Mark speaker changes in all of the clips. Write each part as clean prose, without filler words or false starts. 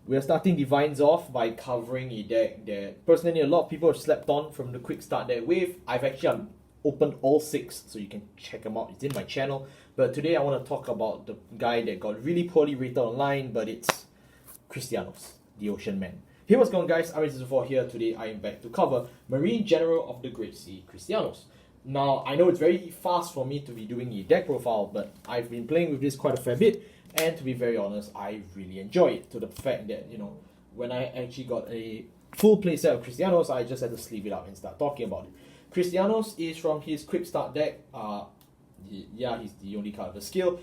Speaker 1: We are starting DivineZ off by covering a deck that personally a lot of people have slept on from the quick start deck wave. I've actually opened all 6, so you can check them out. It's in my channel. But today I want to talk about the guy that got really poorly rated online, but it's Cristianos, the Ocean Man. Hey, what's going on, guys? I'm irrelevancy here. Today I am back to cover Marine General of the Great Sea, Cristianos. Now, I know it's very fast for me to be doing a deck profile, but I've been playing with this quite a fair bit, and to be very honest, I really enjoy it, to the fact that, you know, when I actually got a full playset of Cristianos, I just had to sleeve it up and start talking about it. Cristianos is from his quick start deck. Yeah, he's the only card of the skill.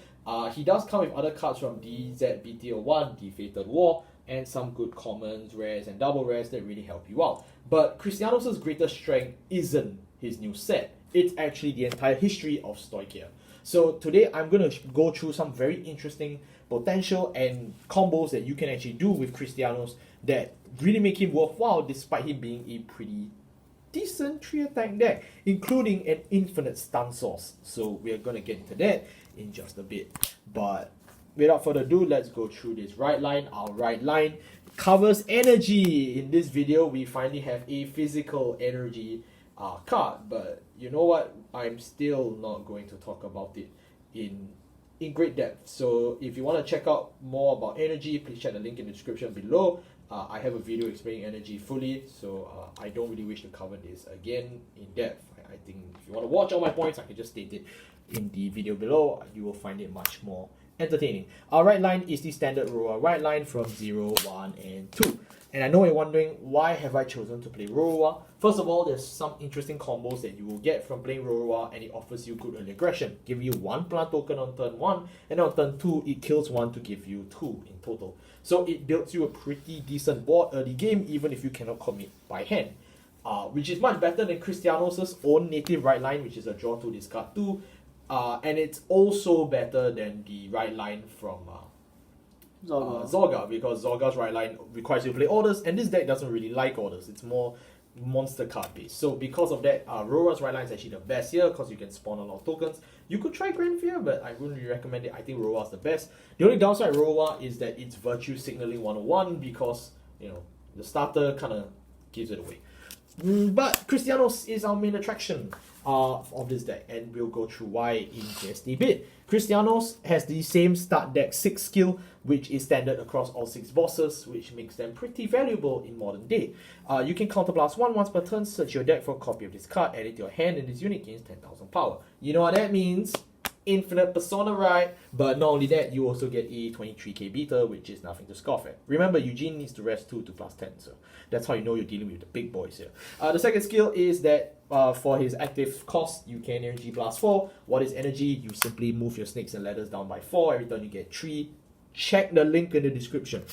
Speaker 1: He does come with other cards from DivineZ BTO1, The Fated War, and some good commons, rares, and double rares that really help you out. But Cristianos' greatest strength isn't his new set. It's actually the entire history of Stoicheia. So today I'm going to go through some very interesting potential and combos that you can actually do with Cristianos that really make him worthwhile despite him being a pretty decent 3-attack deck, including an infinite stun source. So we're going to get into that in just a bit. But without further ado, let's go through this right line. Our right line covers energy. In this video, we finally have a physical energy card, but you know what? I'm still not going to talk about it in great depth. So if you want to check out more about energy, please check the link in the description below. I have a video explaining energy fully, so I don't really wish to cover this again in depth. I think if you want to watch all my points, I can just state it in the video below. You will find it much more entertaining. Our right line is the standard Roa right line from 0, 1, and 2. And I know you're wondering, why have I chosen to play Roa? First of all, there's some interesting combos that you will get from playing Roa, and it offers you good early aggression. Give you 1 plant token on turn 1, and on turn 2, it kills 1 to give you 2 in total. So it builds you a pretty decent board early game, even if you cannot commit by hand. Which is much better than Cristianos' own native right line, which is a draw 2, discard 2. And it's also better than the right line from Zorga, because Zorga's right line requires you to play orders, and this deck doesn't really like orders. It's more monster card based. So because of that, Rora's right line is actually the best here because you can spawn a lot of tokens. You could try Grand Fear, but I wouldn't really recommend it. I think Rora's the best. The only downside Roa is that it's virtue signaling 101 because, you know, the starter kind of gives it away. But Cristianos is our main attraction of this deck, and we'll go through why in just a bit. Cristianos has the same start deck 6 skill, which is standard across all 6 bosses, which makes them pretty valuable in modern day. You can counterblast 1 once per turn, search your deck for a copy of this card, add it to your hand, and this unit gains 10,000 power. You know what that means? Infinite persona, right? But not only that, you also get a 23k beta, which is nothing to scoff at. Remember, Eugene needs to rest 2 to plus 10, so that's how you know you're dealing with the big boys here. The second skill is that for his active cost, you can energy blast 4. What is energy? You simply move your snakes and ladders down by 4. Every turn you get 3. Check the link in the description.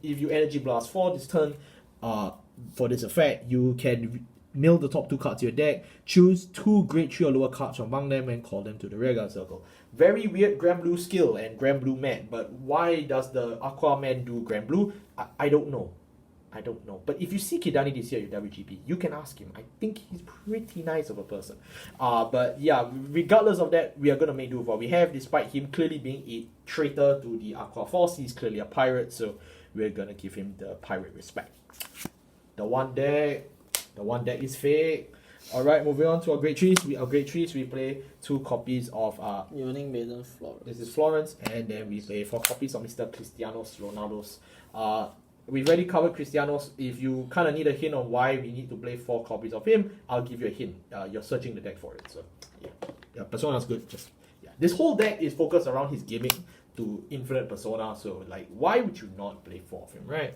Speaker 1: If you energy blast 4 this turn, for this effect, you can mill the top 2 cards to your deck, choose 2 grade 3 or lower cards from among them, and call them to the rearguard circle. Very weird Grand Blue skill and Grand Blue man, but why does the Aquaman do Grand Blue? I don't know. I don't know. But if you see Kidani this year at WGP, you can ask him. I think he's pretty nice of a person. But yeah, regardless of that, we are going to make do with what we have, despite him clearly being a traitor to the Aqua Force. He's clearly a pirate, so we're going to give him the pirate respect. The one deck is fake. Alright, moving on to our grade 3s. Our grade 3s, we play 2 copies of
Speaker 2: Evening Maiden Florence.
Speaker 1: This is Florence, and then we play 4 copies of Mr. Cristianos Ronaldo's. We've already covered Cristianos. If you kind of need a hint on why we need to play 4 copies of him, I'll give you a hint. You're searching the deck for it, so yeah, Persona's good. Just this whole deck is focused around his gimmick to infinite Persona. So like, why would you not play 4 of him, right?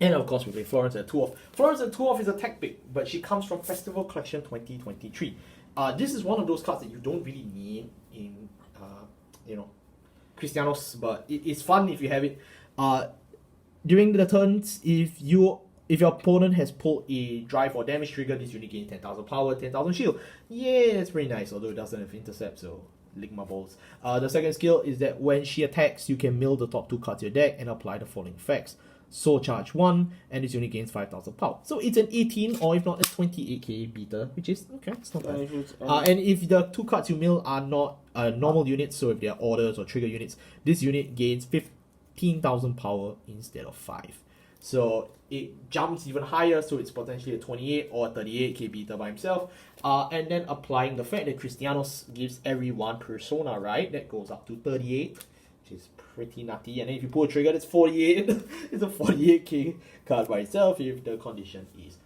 Speaker 1: And of course, we play Florence at 2 off. Florence at 2 off is a tech pick, but she comes from Festival Collection 2023. This is one of those cards that you don't really need in, Cristianos, but it's fun if you have it. During the turns, if your opponent has pulled a drive or damage trigger, this unit gains 10,000 power, 10,000 shield. Yeah, it's pretty nice, although it doesn't have intercept, so lick my balls. The second skill is that when she attacks, you can mill the top 2 cards to your deck and apply the following effects. Soul Charge 1, and this unit gains 5,000 power. So it's an 18 or if not a 28k beta, which is okay, it's not bad. And if the 2 cards you mill are not normal units, so if they are orders or trigger units, this unit gains 15,000 power instead of 5. So it jumps even higher, so it's potentially a 28 or a 38k beta by himself. And then applying the fact that Cristianos gives every one persona, right? That goes up to 38, which is pretty nutty. And then if you pull a trigger, that's 48. It's a 48k card by itself if the condition is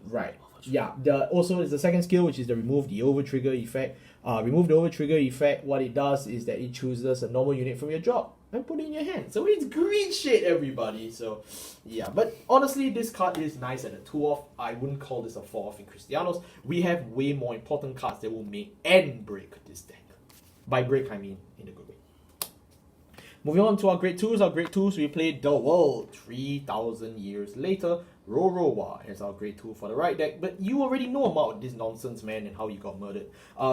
Speaker 1: right. Yeah, also is the second skill, which is the remove the over trigger effect. Remove the over trigger effect, what it does is that it chooses a normal unit from your drop and put it in your hand. So it's green shit, everybody. So yeah, but honestly, this card is nice at a 2-off. I wouldn't call this a 4-off in Cristianos. We have way more important cards that will make and break this deck. By break, I mean in a good way. Moving on to our grade 2s. Our grade 2s, we played The World 3,000 years later. Rorowa as our grade 2 for the right deck. But you already know about this nonsense, man, and how you got murdered.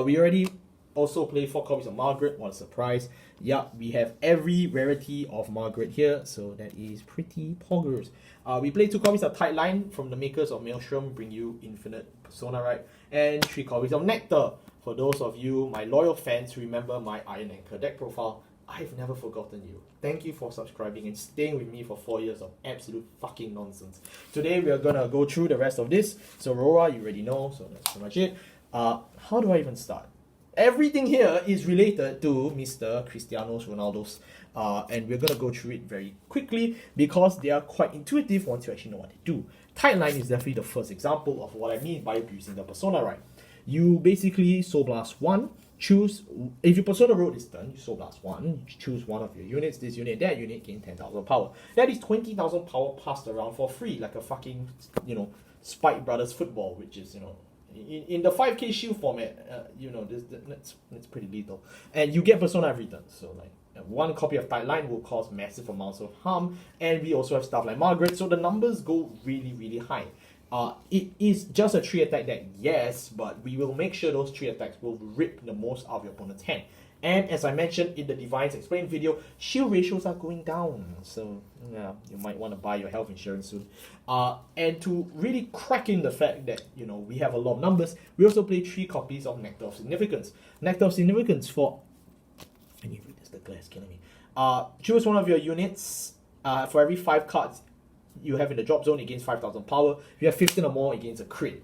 Speaker 1: We already also play 4 copies of Margaret. What a surprise. Yeah, we have every rarity of Margaret here, so that is pretty poggers. We play 2 copies of Tight Line from the makers of Maelstrom, bring you infinite persona, right? And 3 copies of Nectar. For those of you, my loyal fans who remember my Iron Anchor deck profile, I've never forgotten you. Thank you for subscribing and staying with me for 4 years of absolute fucking nonsense. Today we are gonna go through the rest of this. So Rora, you already know, so that's pretty much it. How do I even start? Everything here is related to Mr. Cristianos Ronaldo's, and we're gonna go through it very quickly because they are quite intuitive once you actually know what they do. Tight Line is definitely the first example of what I mean by abusing the persona, right? You basically Soul Blast 1, choose, if your persona road is done, you Soul Blast 1, you choose one of your units, this unit, that unit, gain 10,000 power. That is 20,000 power passed around for free, like a fucking, Spike Brothers football, which is, in the 5k shield format, that's pretty lethal. And you get persona every turn, so like, 1 copy of Tight Line will cause massive amounts of harm, and we also have stuff like Margaret, so the numbers go really, really high. It is just a 3 attack deck, yes, but we will make sure those 3 attacks will rip the most out of your opponent's hand. And as I mentioned in the DivineZ Explained video, shield ratios are going down, so yeah, you might want to buy your health insurance soon. And to really crack in the fact that, we have a lot of numbers, we also play 3 copies of Nectar of Significance. Nectar of Significance for... I need to read this, the glass killing me. Choose one of your units. For every 5 cards you have in the drop zone, it gains 5,000 power. If you have 15 or more, it gains a crit.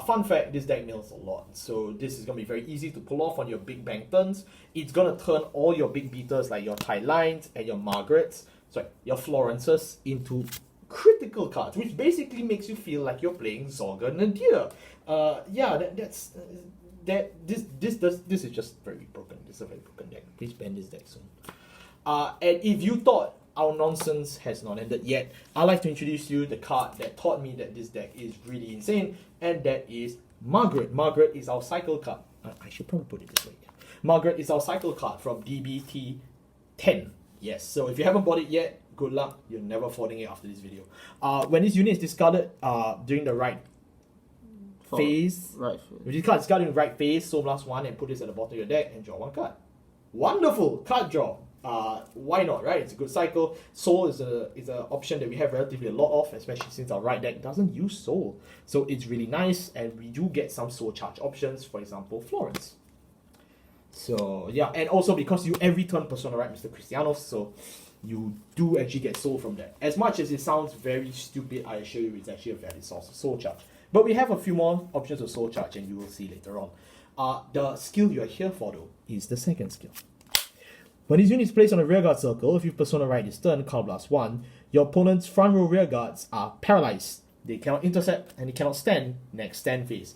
Speaker 1: Fun fact, this deck mills a lot, so this is going to be very easy to pull off on your big bang turns. It's going to turn all your big beaters like your Tight Lines and your Margarets, your Florences into critical cards, which basically makes you feel like you're playing Zorga Nadir. This is just very broken. This is a very broken deck. Please ban this deck soon. And if you thought our nonsense has not ended yet, I'd like to introduce you the card that taught me that this deck is really insane, and that is Margaret. Margaret is our cycle card. I should probably put it this way. Margaret is our cycle card from DBT 10. Yes, so if you haven't bought it yet, good luck. You're never affording it after this video. When this unit is discarded during the right phase, when this card is discarded in the right phase, Soul Blast 1 and put this at the bottom of your deck and draw 1 card. Wonderful card draw. Why not, right? It's a good cycle. Soul is an option that we have relatively a lot of, especially since our right deck doesn't use Soul. So it's really nice, and we do get some Soul charge options, for example, Florence. So yeah, and also because you every turn persona, right, Mr. Cristianos, so you do actually get Soul from that. As much as it sounds very stupid, I assure you it's actually a valid source of Soul charge. But we have a few more options of Soul charge, and you will see later on. The skill you are here for, though, is the second skill. When this unit is placed on a rearguard circle, if you persona right this turn, Card Blast 1, your opponent's front row rearguards are paralyzed. They cannot intercept and they cannot stand next stand phase.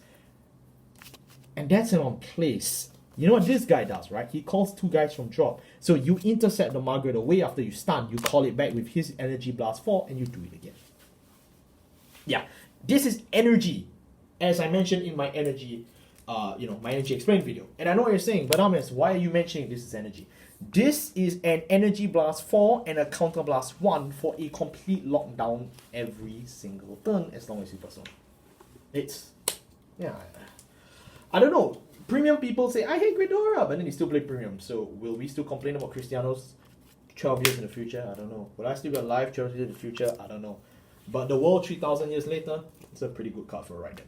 Speaker 1: And that's an on place. You know what this guy does, right? He calls 2 guys from drop. So you intercept the Margaret away after you stun, you call it back with his Energy Blast 4, and you do it again. Yeah, this is energy. As I mentioned in my energy, my energy explained video. And I know what you're saying, but Ames, why are you mentioning this is energy? This is an Energy Blast 4 and a Counter Blast 1 for a complete lockdown every single turn as long as you persona. I don't know. Premium people say, I hate Gridora, but then they still play Premium. So will we still complain about Cristianos 12 years in the future? I don't know. Will I still be alive 12 years in the future? I don't know. But the world 3,000 years later, it's a pretty good card for a right deck.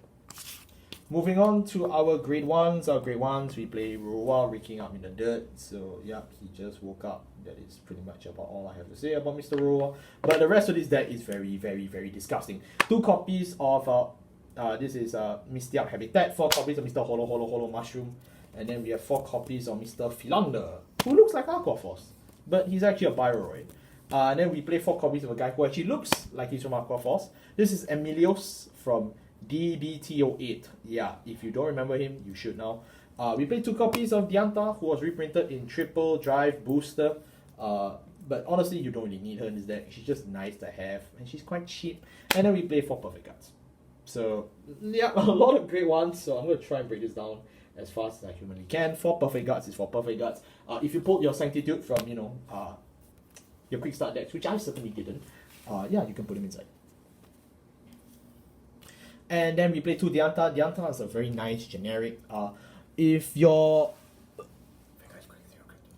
Speaker 1: Moving on to our grade ones. Our grade ones, we play Roa waking up in the dirt. So yeah, he just woke up. That is pretty much about all I have to say about Mr. Roa. But the rest of this deck is very, very, very disgusting. 2 copies of this is Misty Up Habitat, 4 copies of Mr. Holo Mushroom, and then we have 4 copies of Mr. Philander, who looks like Aquaforce, but he's actually a Bioroid. And then we play 4 copies of a guy who actually looks like he's from Aquaforce. This is Emilios from DBTO8. Yeah, if you don't remember him, you should now. We played 2 copies of Dianta, who was reprinted in triple drive booster. But honestly, you don't really need her in this deck. She's just nice to have, and she's quite cheap. And then we play 4 Perfect Guards. So yeah, a lot of great ones. So I'm going to try and break this down as fast as I humanly can. 4 Perfect Guards is 4 Perfect Guards. If you pulled your Sanctitude from, your quick start decks, which I certainly didn't, yeah, you can put them inside. And then we play 2 Dianta. Dianta is a very nice generic. If your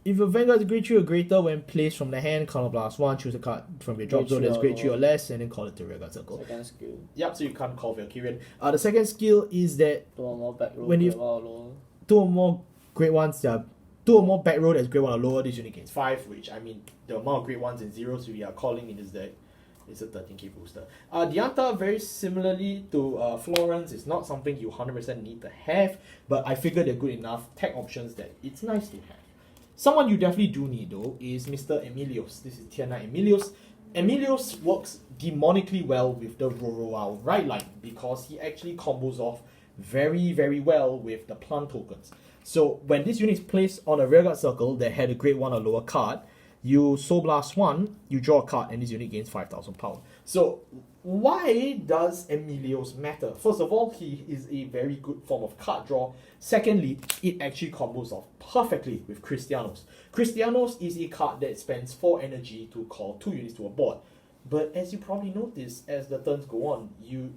Speaker 1: Vanguard is grade 3 or greater, when placed from the hand, counterblast 1, choose a card from your drop zone that's grade 3 or less, and then call it to Vanguard Circle.
Speaker 2: Second skill.
Speaker 1: Yep, so you can't call Valkyrian. The second skill is that
Speaker 2: 2 or more back row.
Speaker 1: when you 2 or more grade 1s, yeah, 2 or more back row that's grade 1 or lower, this unit gains 5, which I mean, the amount of grade 1s and 0s we are calling in this deck is a 13k booster. Dianta, very similarly to Florence, is not something you 100% need to have, but I figure they're good enough tech options that it's nice to have. Someone you definitely do need though is Mr. Emilios. This is tier 9 Emilios. Emilios works demonically well with the Roroa right line because he actually combos off very, very well with the plant tokens. So when this unit is placed on a rearguard circle that had a grade 1 or lower card, you Soul Blast 1, you draw a card, and this unit gains 5,000 power. So why does Emilios matter? First of all, he is a very good form of card draw. Secondly, it actually combos off perfectly with Cristianos. Cristianos is a card that spends 4 energy to call 2 units to a board. But as you probably notice, as the turns go on, you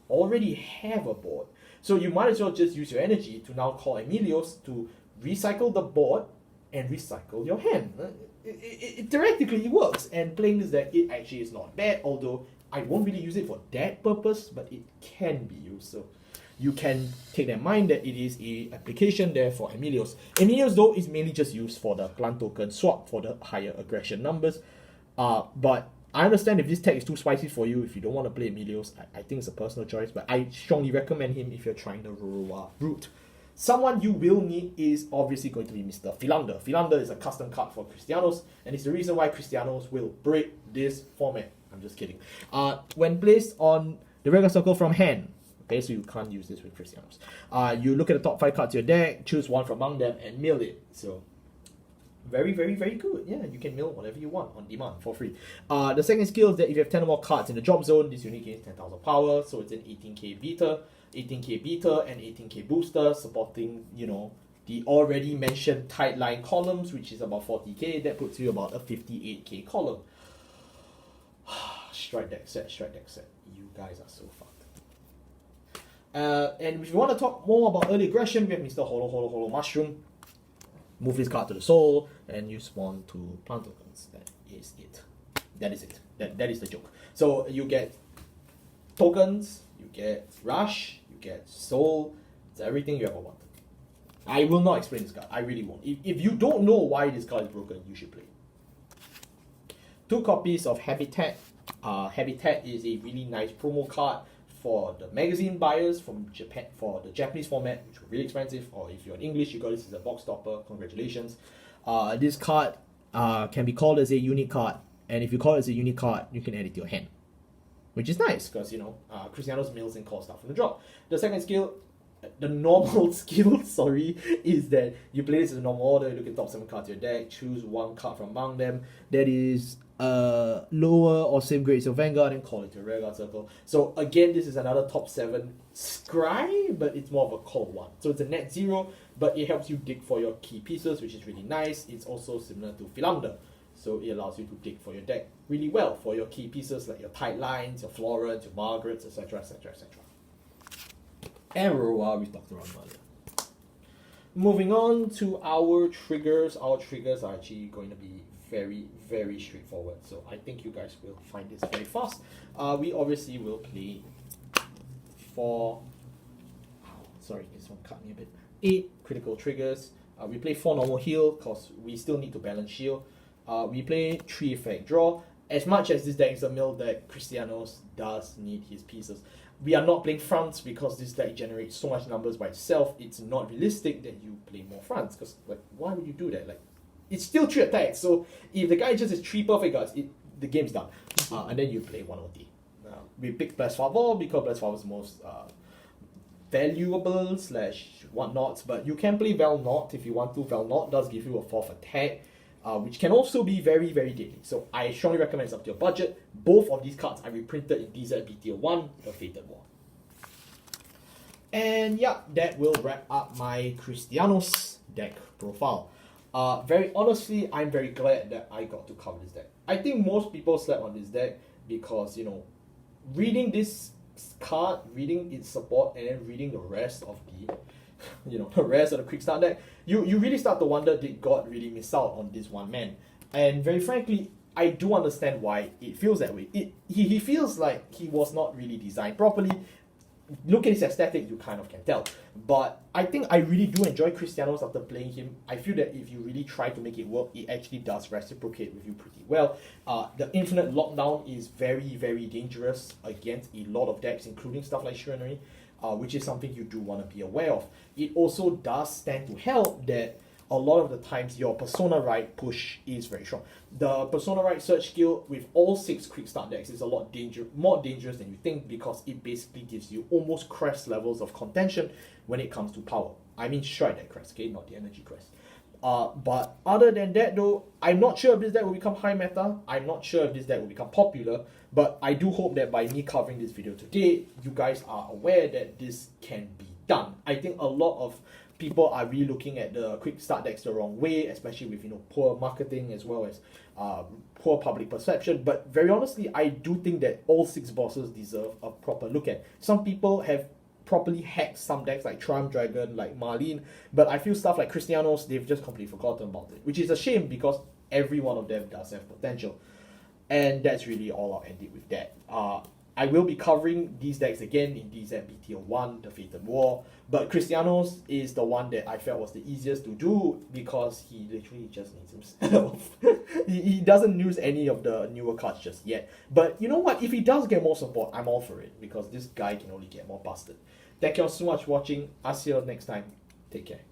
Speaker 1: already have a board. So you might as well just use your energy to now call Emilios to recycle the board and recycle your hand. Theoretically, it works, and playing this deck, it actually is not bad, although I won't really use it for that purpose, but it can be used. So you can take that in mind that it is a application there for Emilios. Emilios, though, is mainly just used for the plant token swap for the higher aggression numbers. But I understand if this tech is too spicy for you, if you don't want to play Emilios, I think it's a personal choice, but I strongly recommend him if you're trying the Roroa route. Someone you will need is obviously going to be Mr. Philander. Philander is a custom card for Christianos, and it's the reason why Christianos will break this format. I'm just kidding. When placed on the regular circle from hand, okay, so you can't use this with Christianos. You look at the top 5 cards of your deck, choose one from among them, and mill it. So very, very, very good. Yeah, you can mill whatever you want on demand for free. The second skill is that if you have 10 or more cards in the drop zone, this unit gains 10,000 power, so it's an 18k beta. 18k beta and 18k booster, supporting, the already mentioned tight line columns, which is about 40k. That puts you about a 58k column. Strike deck set. You guys are so fucked. And if you want to talk more about early aggression, we have Mr. Holo Mushroom. Move his card to the soul, and you spawn 2 plant tokens. That is it. That is the joke. So you get tokens, you get rush, you get soul. It's everything you ever wanted. I will not explain this card. I really won't. If you don't know why this card is broken, you should play it. 2 copies of Habitat. Habitat is a really nice promo card for the magazine buyers from Japan for the Japanese format, which were really expensive. Or if you're in English, you got this as a box topper. Congratulations. This card can be called as a unique card, and if you call it as a unique card, you can add it to your hand, which is nice because Christianos mills and calls stuff from the drop. The second skill, the normal skill, is that you play this in the normal order. You look at the top 7 cards of your deck, choose 1 card from among them that is lower or same grade so Vanguard, and call it to a rearguard circle. So again, this is another top 7 scry, but it's more of a call 1. So it's a net 0, but it helps you dig for your key pieces, which is really nice. It's also similar to Philander, so it allows you to dig for your deck really well for your key pieces like your tight lines, your Florence, your Margarets, etc, etc, etc. And Roroa, we talked around earlier. Moving on to our triggers. Our triggers are actually going to be very, very straightforward. So I think you guys will find this very fast. We obviously will play 4 sorry, this one cut me a bit. 8 critical triggers. We play 4 normal heal, because we still need to balance shield. We play 3 effect draw. As much as this deck is a mill deck, Cristianos does need his pieces. We are not playing fronts because this deck generates so much numbers by itself. It's not realistic that you play more fronts, because like, why would you do that? Like, it's still 3 attacks, so if the guy just has 3 perfect guards, the game's done. And then you play 1 OT. We pick Bless Favor because Bless Favor is the most valuable / whatnot, but you can play Valnot if you want to. Valnot does give you a 4th attack, which can also be very, very deadly. So I strongly recommend it's up to your budget. Both of these cards are reprinted in DZ BTL 1, the Fated War. And yeah, that will wrap up my Cristianos deck profile. Very honestly, I'm very glad that I got to cover this deck. I think most people slept on this deck because, you know, reading this card, reading its support, and then reading the rest of the, you know, the rest of the quick start deck, you really start to wonder, did God really miss out on this one man? And very frankly, I do understand why it feels that way. He feels like he was not really designed properly. Look at his aesthetic, you kind of can tell. But I think I really do enjoy Cristianos after playing him. I feel that if you really try to make it work, it actually does reciprocate with you pretty well. The infinite lockdown is very, very dangerous against a lot of decks, including stuff like Shrinnery, which is something you do want to be aware of. It also does stand to help that a lot of the times your Persona Right push is very strong. The Persona Right search skill with all 6 quick start decks is a lot more dangerous than you think, because it basically gives you almost crest levels of contention when it comes to power. I mean strike deck crest, okay, not the energy crest. But other than that though, I'm not sure if this deck will become high meta. I'm not sure if this deck will become popular, but I do hope that by me covering this video today, you guys are aware that this can be done. I think a lot of people are really looking at the quick start decks the wrong way, especially with, you know, poor marketing as well as poor public perception. But very honestly, I do think that all 6 bosses deserve a proper look at. Some people have properly hacked some decks like Triumph Dragon, like Marlene, but I feel stuff like Cristianos, they've just completely forgotten about it, which is a shame because every one of them does have potential. And that's really all I'll end it with that. I will be covering these decks again in DZ BTL 1, the Fated War, but Cristianos is the one that I felt was the easiest to do because he literally just needs himself. he doesn't use any of the newer cards just yet. But you know what? If he does get more support, I'm all for it because this guy can only get more busted. Thank you all so much for watching. I'll see you all next time. Take care.